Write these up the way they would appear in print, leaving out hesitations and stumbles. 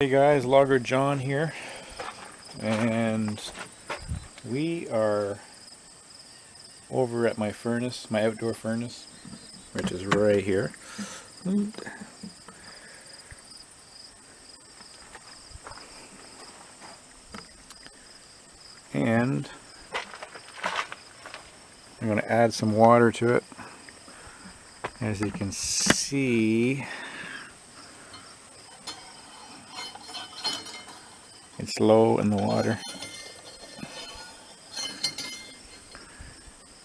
Hey guys, Logger John here, and we are over at my furnace, my outdoor furnace, which is right here. And I'm going to add some water to it. As you can see, it's low in the water.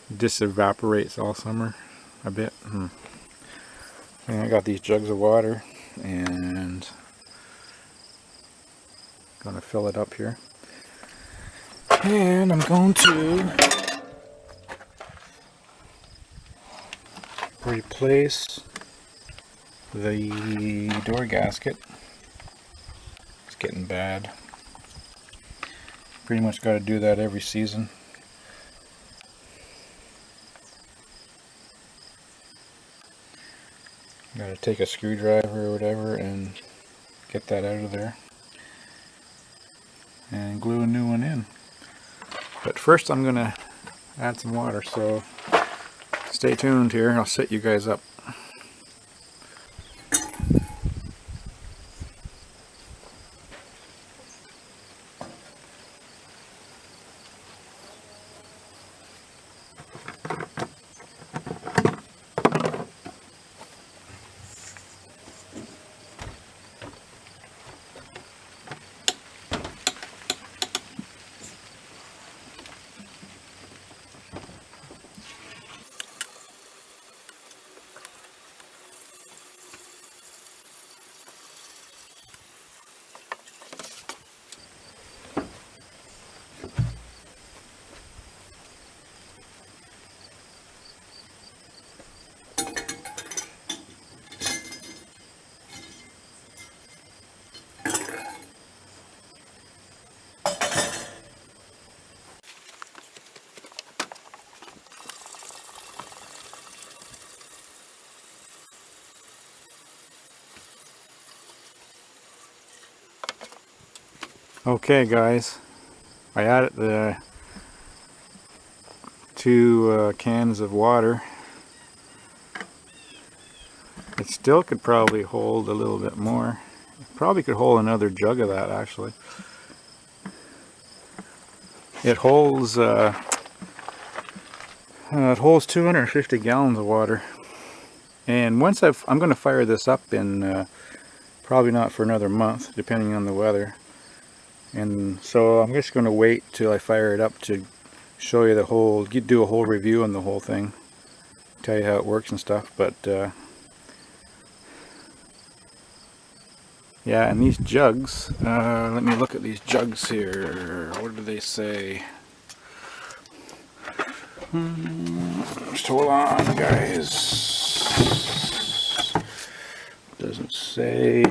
It just evaporates all summer a bit. And I got these jugs of water and I'm going to fill it up here. And I'm going to replace the door gasket. It's getting bad. Pretty much got to do that every season. Got to take a screwdriver or whatever and get that out of there and glue a new one in. But first I'm going to add some water, so stay tuned here. I'll set you guys up. Okay guys, I added the 2 cans of water. It still could probably hold a little bit more. It probably could hold another jug of that actually. It holds 250 gallons of water. And once I'm going to fire this up in probably not for another month, depending on the weather. And so I'm just going to wait till I fire it up to show you the whole, do a whole review on the whole thing, tell you how it works and stuff. But yeah, and these jugs, let me look at these jugs here. What do they say? Just hold on guys. Doesn't say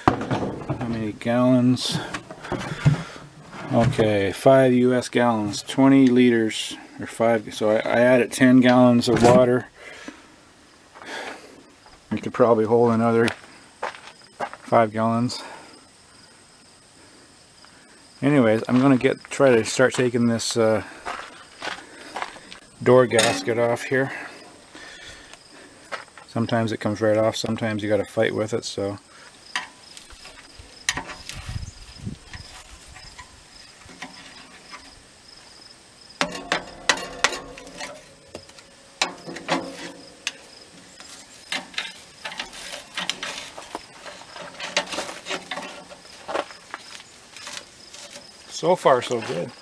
how many gallons. Okay, 5 US gallons, 20 liters, or 5, so I added 10 gallons of water. You could probably hold another 5 gallons. Anyways, I'm going to try to start taking this door gasket off here. Sometimes it comes right off, sometimes you got to fight with it, so. So far, so good.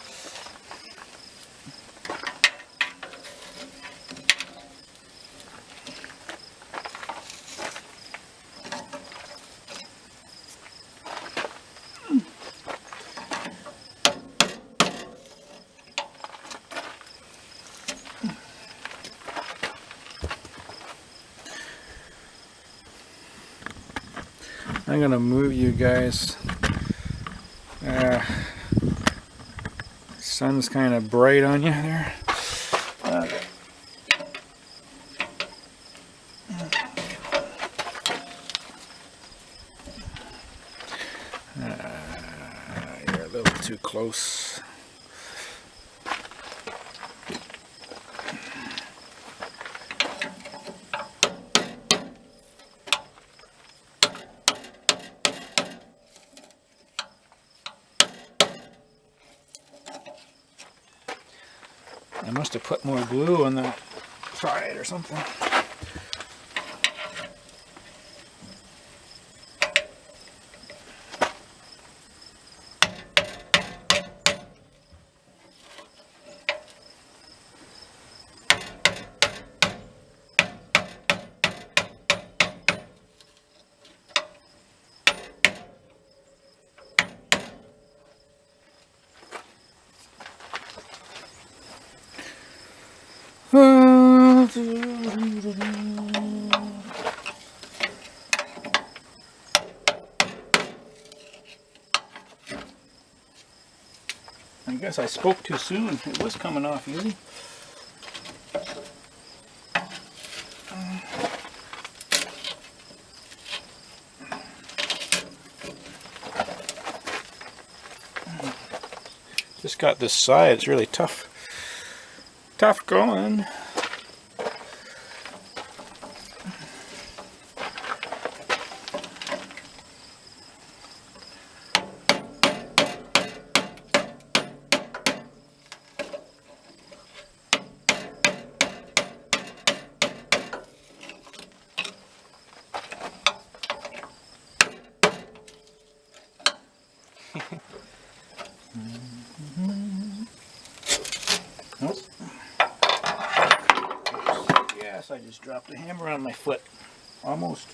I'm gonna move you guys. Sun's kind of bright on you there. too close. I must have put more glue on that side or something. I guess I spoke too soon. It was coming off easy. Just got this side. It's really tough. Tough going. Nope. Yes, I just dropped the hammer on my foot. Almost.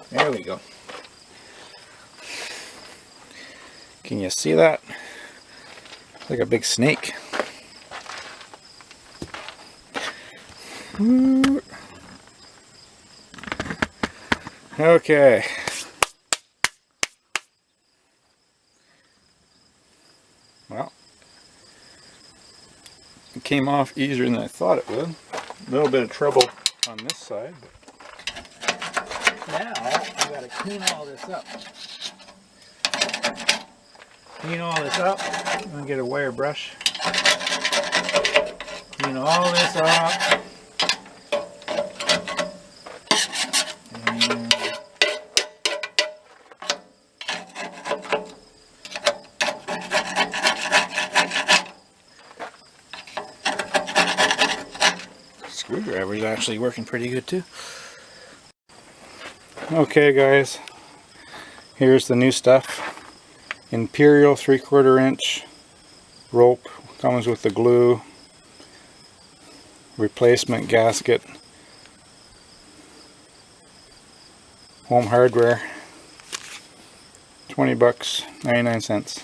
There we go. Can you see that? Like a big snake. Okay. Well, it came off easier than I thought it would. A little bit of trouble on this side. But now I gotta clean all this up. Clean all this up. I'm gonna get a wire brush. Clean all this up. Screwdriver is actually working pretty good too. Okay guys, here's the new stuff. Imperial 3/4 inch rope, comes with the glue, replacement gasket, Home Hardware, 20 bucks, 99 cents.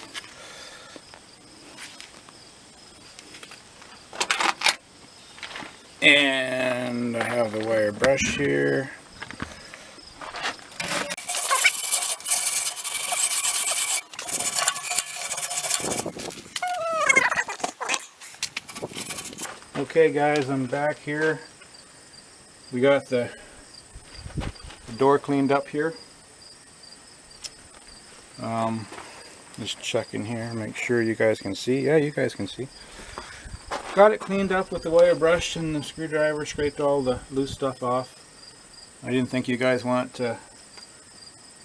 And I have the wire brush here. Okay guys, I'm back here. We got the door cleaned up here. Just checking here, make sure you guys can see. Yeah, you guys can see. Got it cleaned up with the wire brush and the screwdriver, scraped all the loose stuff off. I didn't think you guys want to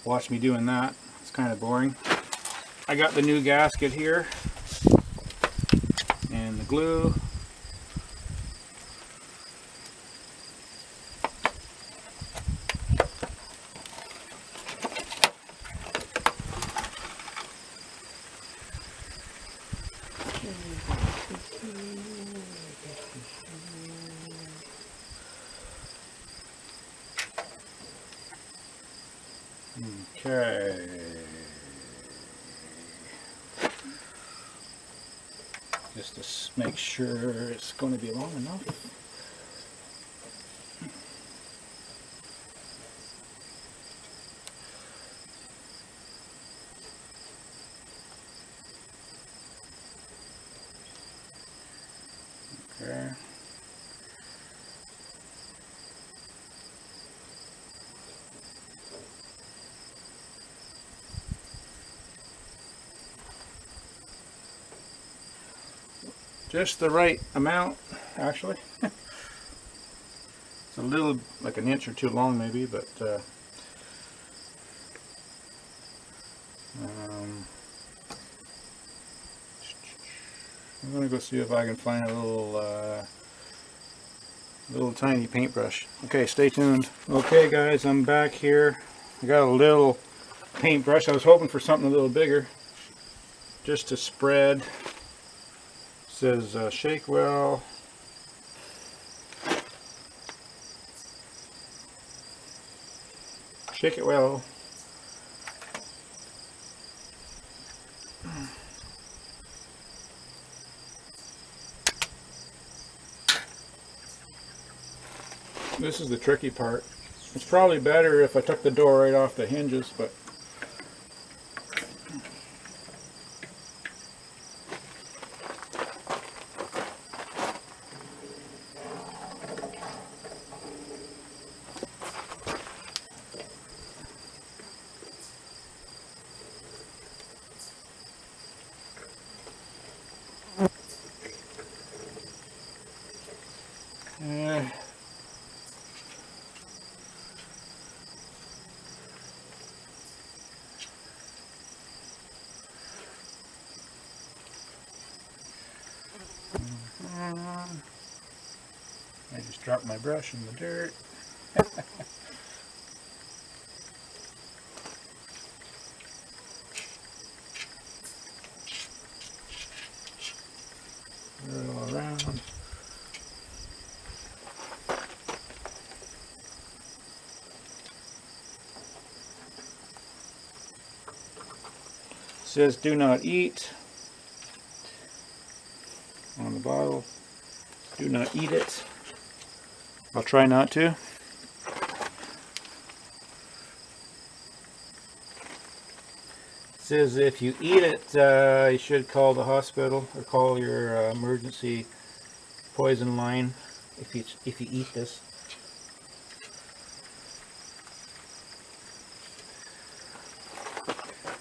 watch me doing that. It's kind of boring. I got the new gasket here and the glue. Okay. Just to make sure it's going to be long enough. Okay. just the right amount, actually. It's a little, like an inch or two long maybe, but I'm gonna go see if I can find a little tiny paintbrush. Okay, stay tuned. Okay guys, I'm back here. I got a little paintbrush. I was hoping for something a little bigger, just to spread. It says shake well. Shake it well. This is the tricky part. It's probably better if I took the door right off the hinges, but I just dropped my brush in the dirt. Run it all around. It says do not eat on the bottle. Do not eat it. I'll try not to. It says if you eat it, you should call the hospital or call your emergency poison line if you eat this.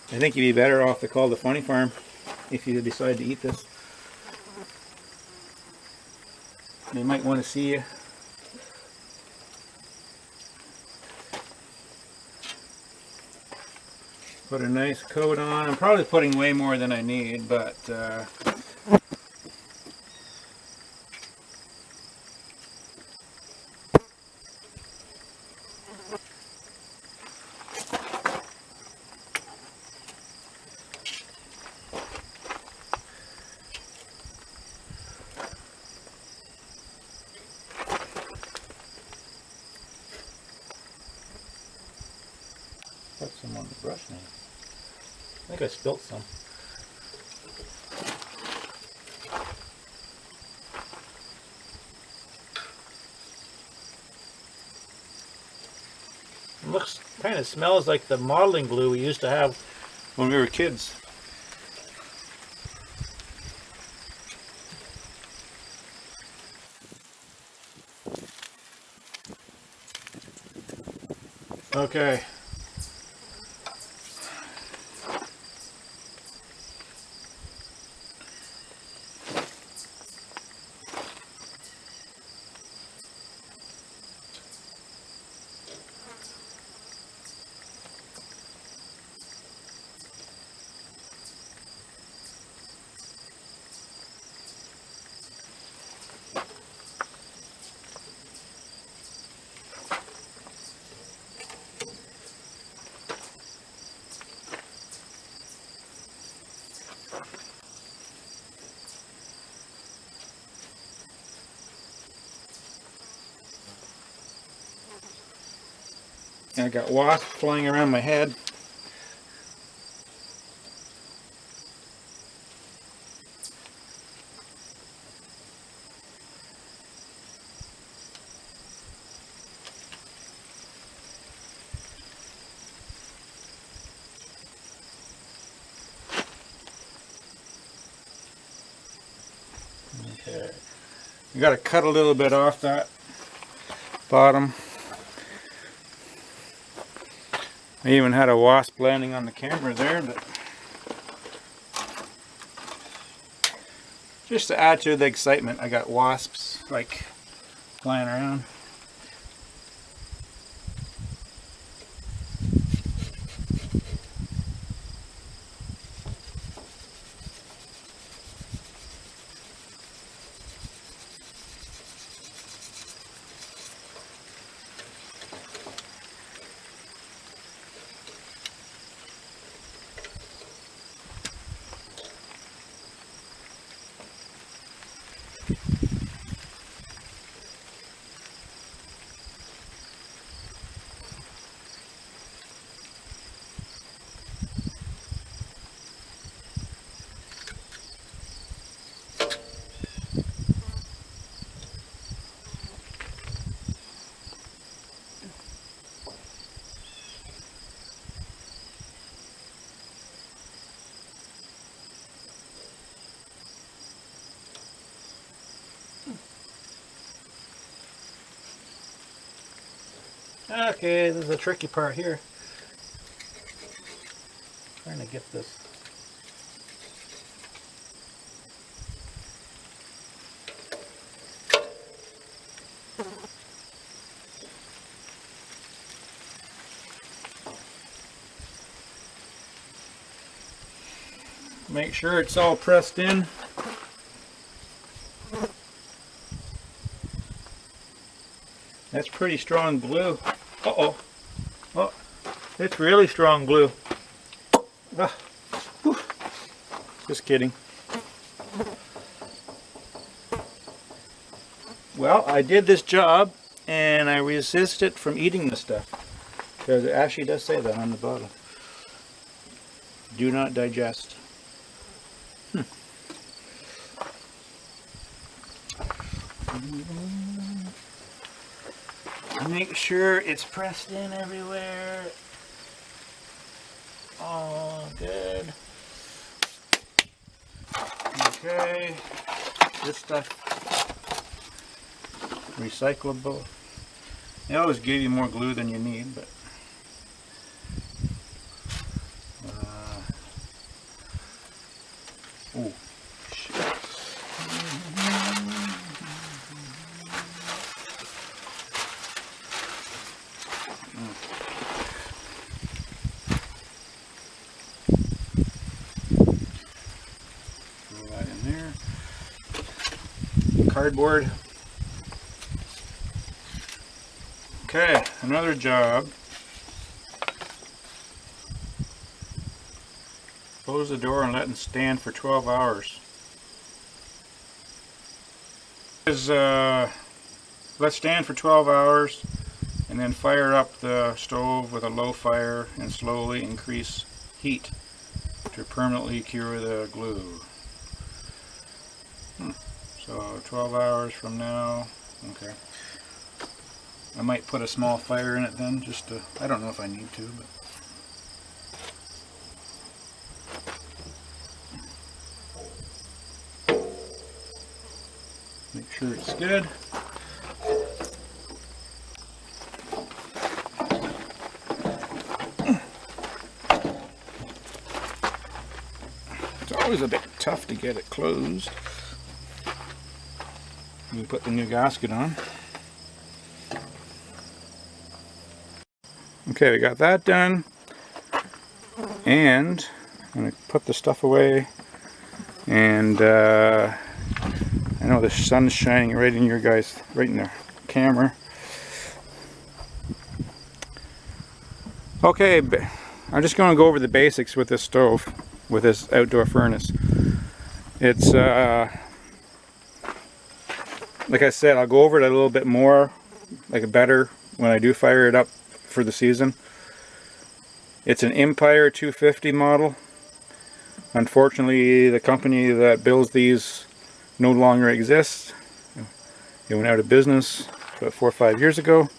I think you'd be better off to call the funny farm if you decide to eat this. They might want to see you. Put a nice coat on. I'm probably putting way more than I need, but put some on the brush now. I think I spilt some. It looks, kind of smells like the modeling glue we used to have when we were kids. Okay. I got wasps flying around my head. Okay. You got to cut a little bit off that bottom. I even had a wasp landing on the camera there, but Just to add to the excitement, I got wasps like flying around. Okay, this is the tricky part here. Trying to get this. Make sure it's all pressed in. That's pretty strong glue. Uh-oh. Oh, it's really strong glue. Ah, whew. Just kidding. Well, I did this job and I resist it from eating the stuff. Because it actually does say that on the bottle. Do not digest. Make sure it's pressed in everywhere. Oh, good. Okay. This stuff, recyclable. They always give you more glue than you need, but oh, shit. Throw that in there. Cardboard. Okay, another job. Close the door and let it stand for 12 hours. Let stand for 12 hours and then fire up the stove with a low fire and slowly increase heat to permanently cure the glue. So 12 hours from now, okay. I might put a small fire in it then, just to, I don't know if I need to, but. Make sure it's good. It's always a bit tough to get it closed. You put the new gasket on. Okay, we got that done. And I'm going to put the stuff away. And I know the sun's shining right in your guys, right in the camera. Okay, I'm just going to go over the basics with this stove, with this outdoor furnace. It's, like I said, I'll go over it a little bit more, like better, when I do fire it up for the season. It's an Empire 250 model. Unfortunately, the company that builds these no longer exists. It went out of business about 4 or 5 years ago.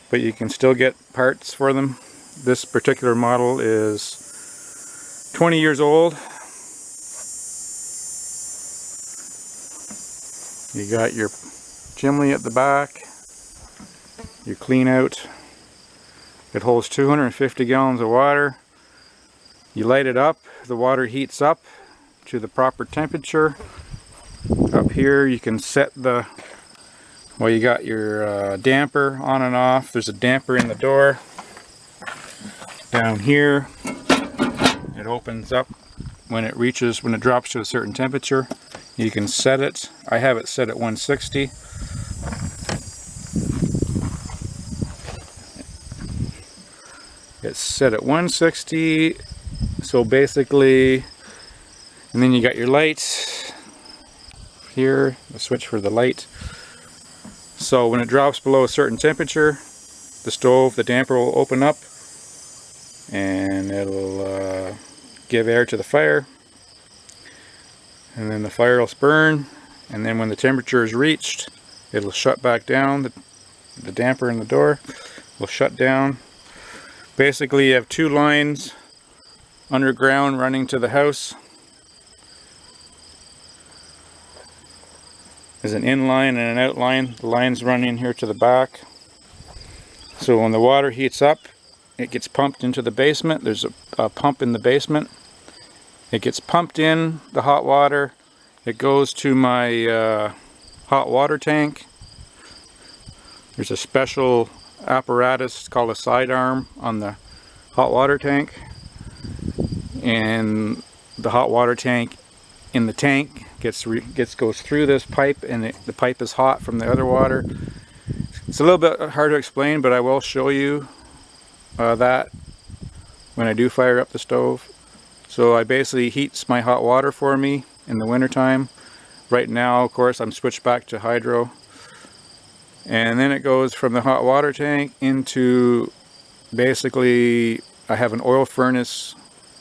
But you can still get parts for them. This particular model is 20 years old. You got your chimney at the back, your clean out. It holds 250 gallons of water. You light it up, the water heats up, to the proper temperature. Up here you can set the, well, you got your damper on and off. There's a damper in the door. Down here it opens up when it drops to a certain temperature. You can set it. I have it set at 160. It's set at 160. So basically, and then you got your lights here, the switch for the light. So when it drops below a certain temperature, the stove, the damper will open up and it'll give air to the fire, and then the fire will burn, and then when the temperature is reached, it'll shut back down. The damper in the door will shut down. Basically you have two lines underground running to the house. There's an in line and an out line. The lines run in here to the back. So when the water heats up, it gets pumped into the basement. There's a pump in the basement. It gets pumped in, the hot water. It goes to my hot water tank. There's a special apparatus called a sidearm on the hot water tank. And the hot water tank in the tank goes through this pipe, and the pipe is hot from the other water. It's a little bit hard to explain, but I will show you that when I do fire up the stove. So I basically heats my hot water for me in the winter time. Right now, of course, I'm switched back to hydro, and then it goes from the hot water tank into, basically I have an oil furnace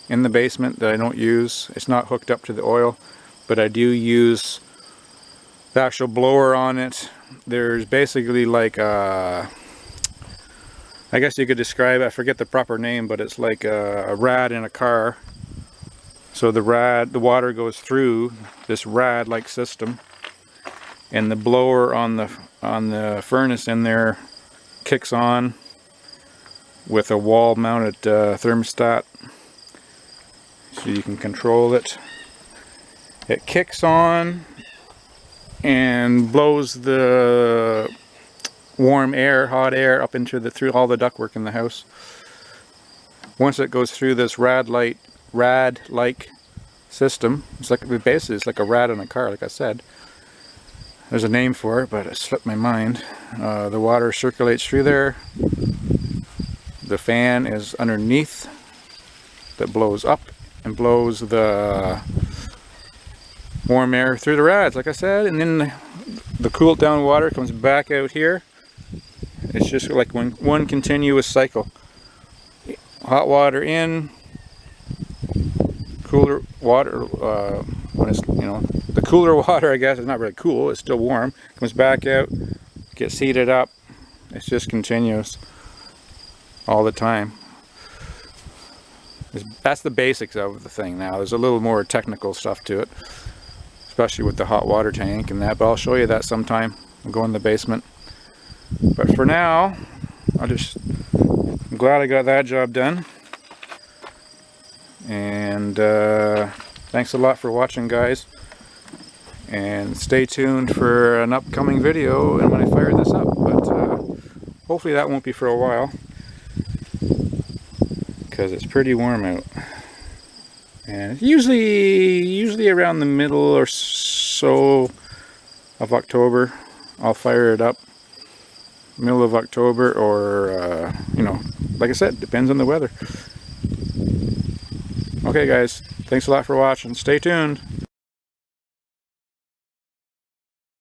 in the basement that I don't use. It's not hooked up to the oil, but I do use the actual blower on it. There's basically like a, I guess you could describe it, I forget the proper name, but it's like a rad in a car. So the water goes through this rad like system, and the blower on the furnace in there kicks on with a wall mounted thermostat, so you can control it. It kicks on and blows the warm air, hot air up into through all the ductwork in the house. Once it goes through this rad-like system, it's like a rad in a car, like I said. There's a name for it, but it slipped my mind. The water circulates through there. The fan is underneath that blows up and blows the warm air through the rads, like I said, and then the cooled down water comes back out here. It's just like one continuous cycle. Hot water in, cooler water, when it's, the cooler water, I guess, is not really cool, it's still warm, comes back out, gets heated up. It's just continuous all the time. That's the basics of the thing. Now there's a little more technical stuff to it, especially with the hot water tank and that, but I'll show you that sometime. I'll go in the basement. But for now, I'm glad I got that job done. And thanks a lot for watching, guys. And stay tuned for an upcoming video and when I fire this up. But hopefully that won't be for a while, because it's pretty warm out. And usually around the middle or so of October, I'll fire it up. Middle of October, or like I said, depends on the weather. Okay guys, thanks a lot for watching. Stay tuned.